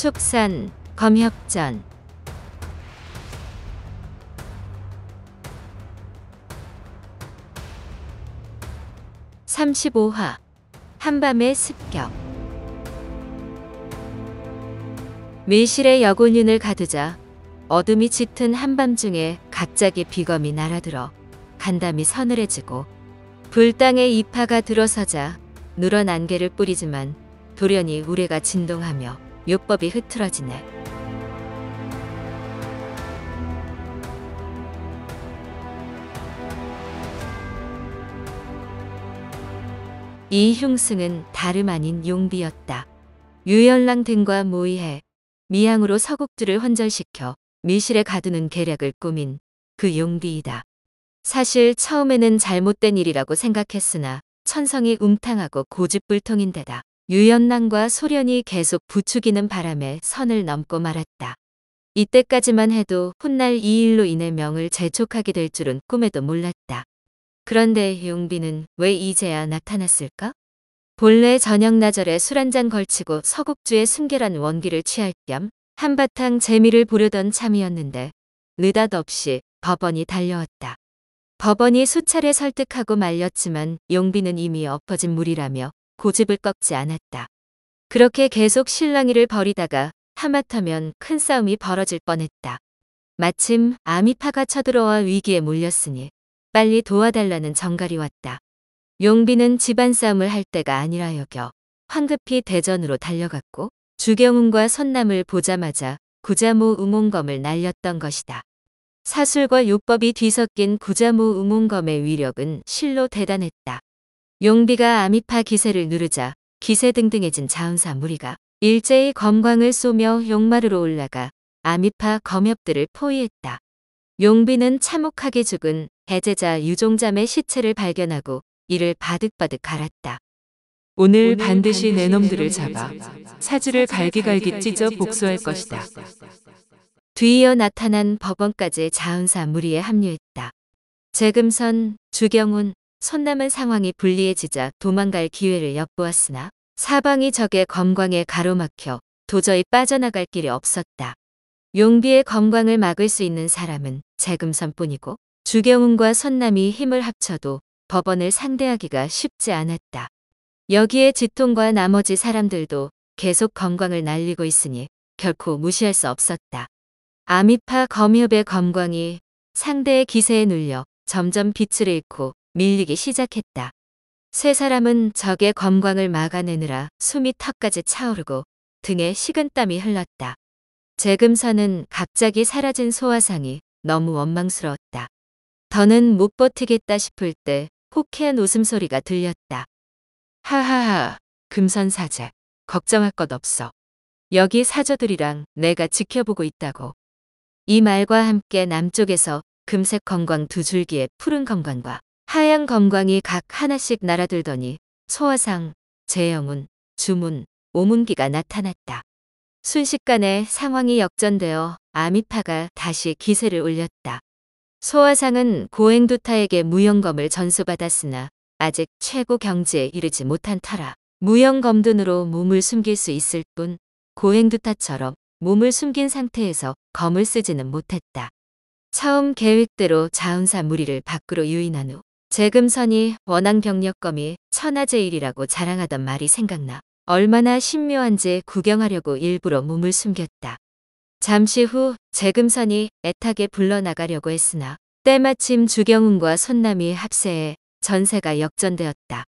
축산, 검협전. 35화 한밤의 습격. 밀실의 여곤윤을 가두자 어둠이 짙은 한밤중에 갑자기 비검이 날아들어 간담이 서늘해지고 불땅에 이파가 들어서자 누런 안개를 뿌리지만 돌연히 우레가 진동하며 요법이 흐트러지네. 이 흉승은 다름 아닌 용비였다. 유연랑 등과 모의해 미양으로 서국주를 혼절시켜 밀실에 가두는 계략을 꾸민 그 용비이다. 사실 처음에는 잘못된 일이라고 생각했으나 천성이 음탕하고 고집불통인데다 유연랑과 소련이 계속 부추기는 바람에 선을 넘고 말았다. 이때까지만 해도 훗날 이 일로 인해 명을 재촉하게 될 줄은 꿈에도 몰랐다. 그런데 용비는 왜 이제야 나타났을까? 본래 저녁나절에 술 한잔 걸치고 서국주의 순결한 원기를 취할 겸 한바탕 재미를 보려던 참이었는데 느닷없이 법원이 달려왔다. 법원이 수차례 설득하고 말렸지만 용비는 이미 엎어진 물이라며 고집을 꺾지 않았다. 그렇게 계속 실랑이를 벌이다가 하마터면 큰 싸움이 벌어질 뻔했다. 마침 아미파가 쳐들어와 위기에 몰렸으니 빨리 도와달라는 정갈이 왔다. 용비는 집안 싸움을 할 때가 아니라 여겨 황급히 대전으로 달려갔고 주경훈과 선남을 보자마자 구자모 우몽검을 날렸던 것이다. 사술과 요법이 뒤섞인 구자모 우몽검의 위력은 실로 대단했다. 용비가 아미파 기세를 누르자 기세등등해진 자운사 무리가 일제히 검광을 쏘며 용마루로 올라가 아미파 검협들을 포위했다. 용비는 참혹하게 죽은 해제자 유종잠의 시체를 발견하고 이를 바득바득 갈았다. 오늘 반드시 내 놈들을 잡아 사지를 갈기갈기 찢어 복수할 것이다. 뒤이어 나타난 법원까지 자운사 무리에 합류했다. 재금선, 주경훈, 손남은 상황이 불리해지자 도망갈 기회를 엿보았으나 사방이 적의 검광에 가로막혀 도저히 빠져나갈 길이 없었다. 용비의 검광을 막을 수 있는 사람은 재금선뿐이고 주경훈과 선남이 힘을 합쳐도 법원을 상대하기가 쉽지 않았다. 여기에 지통과 나머지 사람들도 계속 검광을 날리고 있으니 결코 무시할 수 없었다. 아미파 검협의 검광이 상대의 기세에 눌려 점점 빛을 잃고 밀리기 시작했다. 세 사람은 적의 검광을 막아내느라 숨이 턱까지 차오르고 등에 식은땀이 흘렀다. 재금선은 갑자기 사라진 소화상이 너무 원망스러웠다. 더는 못 버티겠다 싶을 때 호쾌한 웃음소리가 들렸다. 하하하, 금선사제, 걱정할 것 없어. 여기 사저들이랑 내가 지켜보고 있다고. 이 말과 함께 남쪽에서 금색 검광 두 줄기의 푸른 검광과 하얀 검광이 각 하나씩 날아들더니 소화상, 재영운, 주문, 오문기가 나타났다. 순식간에 상황이 역전되어 아미파가 다시 기세를 올렸다. 소화상은 고행두타에게 무용검을 전수받았으나 아직 최고 경지에 이르지 못한 터라 무용검둔으로 몸을 숨길 수 있을 뿐 고행두타처럼 몸을 숨긴 상태에서 검을 쓰지는 못했다. 처음 계획대로 자운사 무리를 밖으로 유인한 후 재금선이 원앙병력검이 천하제일이라고 자랑하던 말이 생각나 얼마나 신묘한지 구경하려고 일부러 몸을 숨겼다. 잠시 후 재금선이 애타게 불러나가려고 했으나 때마침 주경훈과 손남이 합세해 전세가 역전되었다.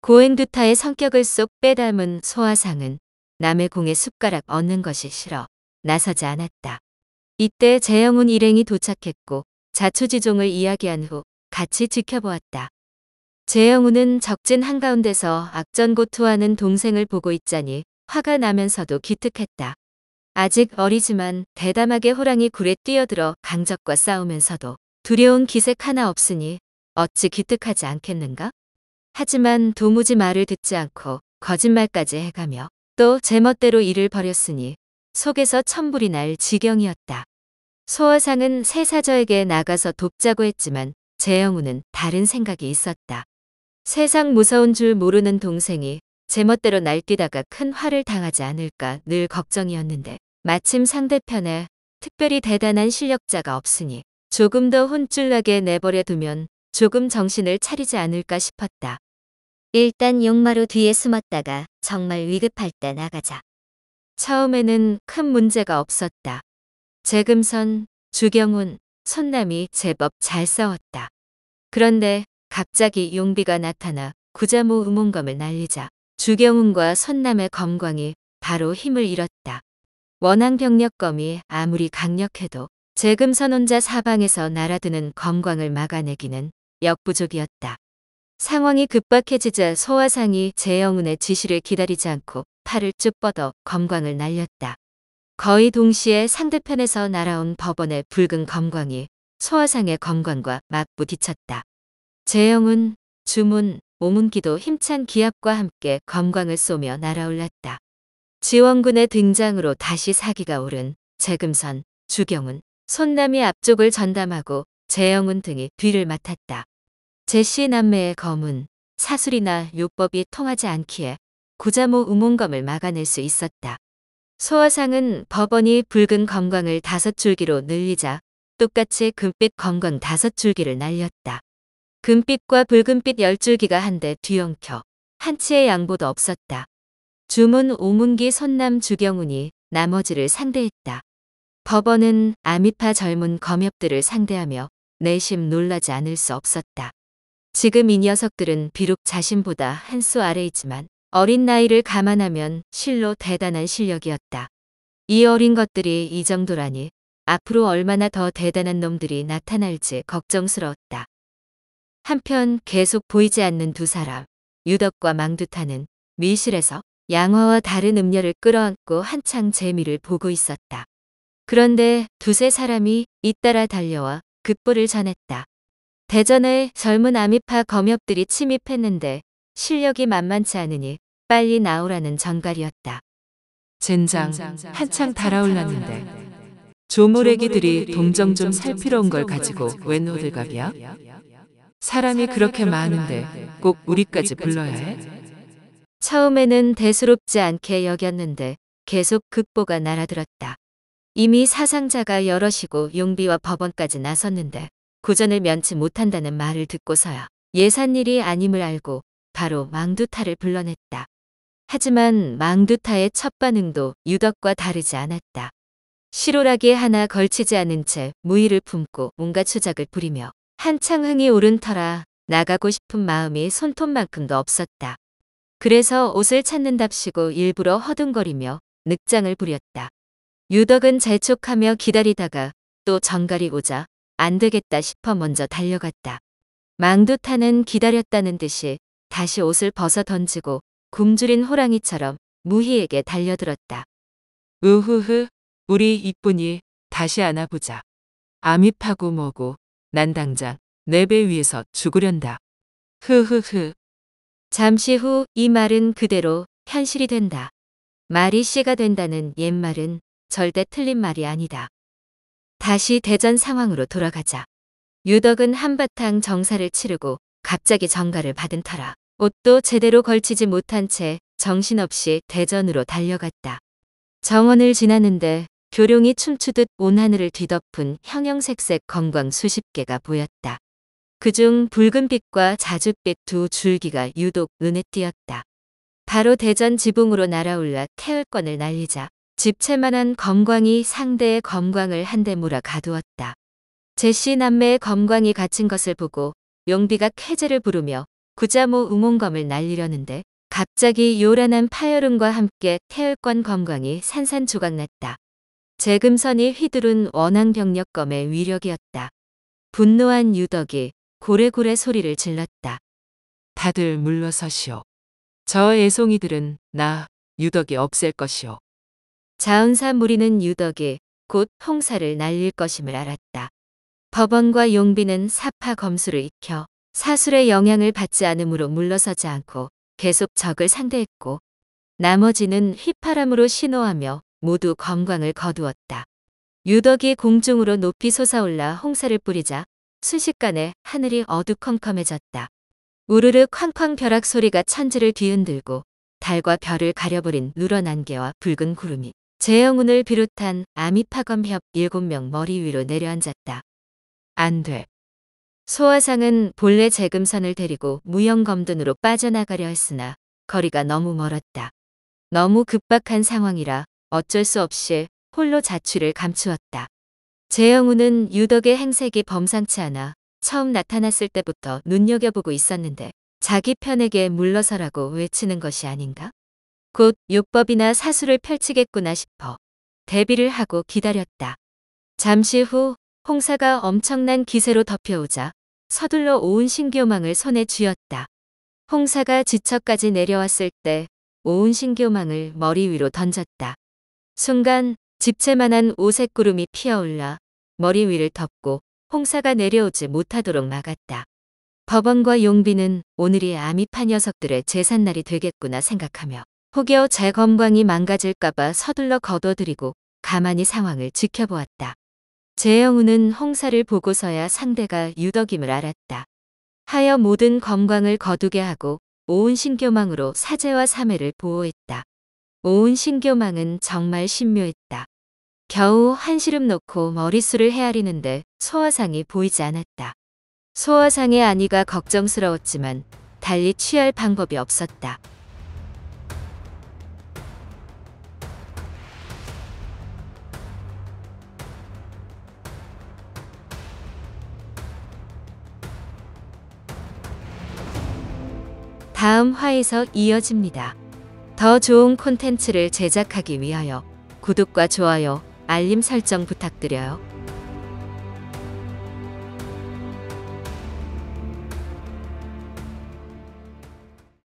고행두타의 성격을 쏙 빼닮은 소화상은 남의 공에 숟가락 얹는 것이 싫어 나서지 않았다. 이때 재영훈 일행이 도착했고 자초지종을 이야기한 후 같이 지켜보았다. 재영훈은 적진 한가운데서 악전고투하는 동생을 보고 있자니 화가 나면서도 기특했다. 아직 어리지만 대담하게 호랑이 굴에 뛰어들어 강적과 싸우면서도 두려운 기색 하나 없으니 어찌 기특하지 않겠는가? 하지만 도무지 말을 듣지 않고 거짓말까지 해가며 또 제멋대로 일을 벌였으니 속에서 천불이 날 지경이었다. 소화상은 세사저에게 나가서 돕자고 했지만 재영훈은 다른 생각이 있었다. 세상 무서운 줄 모르는 동생이 제멋대로 날뛰다가 큰 화를 당하지 않을까 늘 걱정이었는데 마침 상대편에 특별히 대단한 실력자가 없으니 조금 더 혼쭐나게 내버려 두면 조금 정신을 차리지 않을까 싶었다. 일단 용마루 뒤에 숨었다가 정말 위급할 때 나가자. 처음에는 큰 문제가 없었다. 재금선, 주경훈, 손남이 제법 잘 싸웠다. 그런데 갑자기 용비가 나타나 구자모 의문검을 날리자 주경훈과 손남의 검광이 바로 힘을 잃었다. 원앙병력검이 아무리 강력해도 재금선 혼자 사방에서 날아드는 검광을 막아내기는 역부족이었다. 상황이 급박해지자 소화상이 재영훈의 지시를 기다리지 않고 팔을 쭉 뻗어 검광을 날렸다. 거의 동시에 상대편에서 날아온 법원의 붉은 검광이 소화상의 검광과 맞부딪혔다. 재영훈, 주문, 오문기도 힘찬 기합과 함께 검광을 쏘며 날아올랐다. 지원군의 등장으로 다시 사기가 오른 재금선, 주경훈, 손남이 앞쪽을 전담하고 재영훈 등이 뒤를 맡았다. 제씨 남매의 검은 사술이나 요법이 통하지 않기에 구자모 의문검을 막아낼 수 있었다. 소화상은 법원이 붉은 검광을 5줄기로 늘리자 똑같이 금빛 검광 5줄기를 날렸다. 금빛과 붉은빛 10줄기가 한데 뒤엉켜 한치의 양보도 없었다. 주문 오문기 손남 주경훈이 나머지를 상대했다. 법원은 아미파 젊은 검엽들을 상대하며 내심 놀라지 않을 수 없었다. 지금 이 녀석들은 비록 자신보다 한 수 아래이지만 어린 나이를 감안하면 실로 대단한 실력이었다. 이 어린 것들이 이 정도라니 앞으로 얼마나 더 대단한 놈들이 나타날지 걱정스러웠다. 한편 계속 보이지 않는 두 사람, 유덕과 망두타는 밀실에서 양화와 다른 음료를 끌어안고 한창 재미를 보고 있었다. 그런데 두세 사람이 잇따라 달려와 급보를 전했다. 대전에 젊은 아미파 검엽들이 침입했는데 실력이 만만치 않으니 빨리 나오라는 전갈이었다. 젠장 한창 달아올랐는데 조모래기들이 동정 좀 살피러 온 걸 가지고 웬 호들갑이야? 사람이 그렇게 많은데 꼭 우리까지 불러야 해? 처음에는 대수롭지 않게 여겼는데 계속 급보가 날아들었다. 이미 사상자가 여럿이고 용비와 법원까지 나섰는데 구전을 면치 못한다는 말을 듣고서야 예산일이 아님을 알고 바로 망두타를 불러냈다. 하지만 망두타의 첫 반응도 유덕과 다르지 않았다. 실오라기 하나 걸치지 않은 채 무의를 품고 온갖 추작을 부리며 한창 흥이 오른 터라 나가고 싶은 마음이 손톱만큼도 없었다. 그래서 옷을 찾는답시고 일부러 허둥거리며 늑장을 부렸다. 유덕은 재촉하며 기다리다가 또 정갈이 오자 안 되겠다 싶어 먼저 달려갔다. 망두타는 기다렸다는 듯이 다시 옷을 벗어 던지고 굶주린 호랑이처럼 무희에게 달려들었다. 으흐흐 우리 이쁜이 다시 안아보자. 아미파고 뭐고 난 당장 내 배 위에서 죽으련다. 흐흐흐. 잠시 후 이 말은 그대로 현실이 된다. 말이 씨가 된다는 옛말은 절대 틀린 말이 아니다. 다시 대전 상황으로 돌아가자. 유덕은 한바탕 정사를 치르고 갑자기 정가를 받은 터라 옷도 제대로 걸치지 못한 채 정신없이 대전으로 달려갔다. 정원을 지나는데 교룡이 춤추듯 온 하늘을 뒤덮은 형형색색 검광 수십 개가 보였다. 그중 붉은빛과 자줏빛 두 줄기가 유독 눈에 띄었다. 바로 대전 지붕으로 날아올라 태을권을 날리자 집채만한 검광이 상대의 검광을 한데 몰아 가두었다. 제씨 남매의 검광이 갇힌 것을 보고 용비가 쾌재를 부르며 구자모 응원검을 날리려는데 갑자기 요란한 파열음과 함께 태을권 검광이 산산조각났다. 재금선이 휘두른 원앙병력검의 위력이었다. 분노한 유덕이 고래고래 소리를 질렀다. 다들 물러서시오. 저 애송이들은 나 유덕이 없앨 것이오. 자은사 무리는 유덕이 곧 홍사를 날릴 것임을 알았다. 법원과 용비는 사파 검수를 익혀 사술의 영향을 받지 않으므로 물러서지 않고 계속 적을 상대했고 나머지는 휘파람으로 신호하며 모두 검광을 거두었다. 유덕이 공중으로 높이 솟아올라 홍사를 뿌리자 순식간에 하늘이 어두컴컴해졌다. 우르르 쾅쾅 벼락 소리가 천지를 뒤흔들고 달과 별을 가려버린 누런 안개와 붉은 구름이 재영운을 비롯한 아미파검협 7명 머리 위로 내려앉았다. 안 돼. 소화상은 본래 재금선을 데리고 무영검든으로 빠져나가려 했으나 거리가 너무 멀었다. 너무 급박한 상황이라 어쩔 수 없이 홀로 자취를 감추었다. 재영우는 유덕의 행색이 범상치 않아 처음 나타났을 때부터 눈여겨보고 있었는데 자기 편에게 물러서라고 외치는 것이 아닌가? 곧 요법이나 사수를 펼치겠구나 싶어 대비를 하고 기다렸다. 잠시 후 홍사가 엄청난 기세로 덮여오자 서둘러 오은 신교망을 손에 쥐었다. 홍사가 지척까지 내려왔을 때 오은 신교망을 머리 위로 던졌다. 순간 집채만한 오색 구름이 피어올라 머리 위를 덮고 홍사가 내려오지 못하도록 막았다. 법원과 용비는 오늘이 아미파 녀석들의 제삿날이 되겠구나 생각하며 혹여 재검광이 망가질까봐 서둘러 거둬들이고 가만히 상황을 지켜보았다. 재영우는 홍사를 보고서야 상대가 유덕임을 알았다. 하여 모든 검광을 거두게 하고 오은 신교망으로 사제와 사매를 보호했다. 오은 신교망은 정말 신묘했다. 겨우 한시름 놓고 머릿수를 헤아리는데 소화상이 보이지 않았다. 소화상의 안위가 걱정스러웠지만 달리 취할 방법이 없었다. 다음 화에서 이어집니다. 더 좋은 콘텐츠를 제작하기 위하여 구독과 좋아요, 알림 설정 부탁드려요.